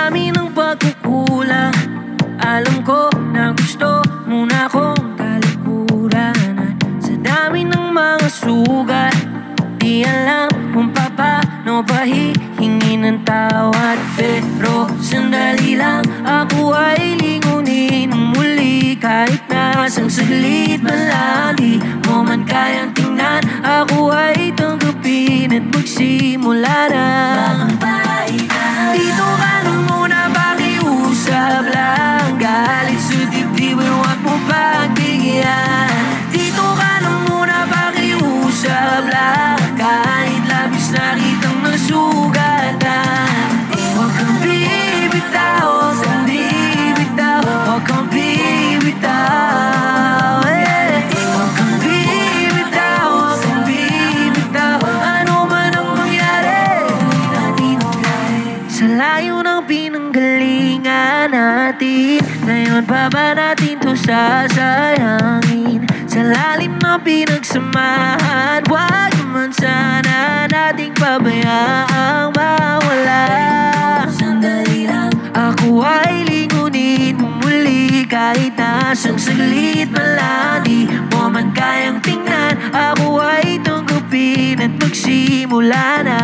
dami ng pagkukulang, alam ko na gusto mo na akong talikuran. At sa dami ng mga sugat, di alam kung paano pahihingi ng tawad. Pero sandali lang, ako ay lingunin muli. Kahit na isang saglit man lang, di mo man kayang tingnan, ako ay tanggapin at magsimula na. Dito ka na muna, pakiusap lang. Galit sa dibdib ay huwag mo pagbigyan. Dito ka na muna, pakiusap lang. Kahit labis na kitang nasugatan, huwag kang bibitaw, huwag kang bibitaw, huwag kang bibitaw, huwag kang bibitaw, huwag kang bibitaw. Ano man ang mangyari, sa layo ng pinanggalingan natin, ngayon pa ba natin to sasayangin? Sa lalim ng pinagsamahan, wag naman sana nating pabayaang mawala. Sandali lang, ako ay lingunin mo muli. Kahit na isang saglit man lang, di mo man kayang tingnan, ako ay tanggapin at magsimula na.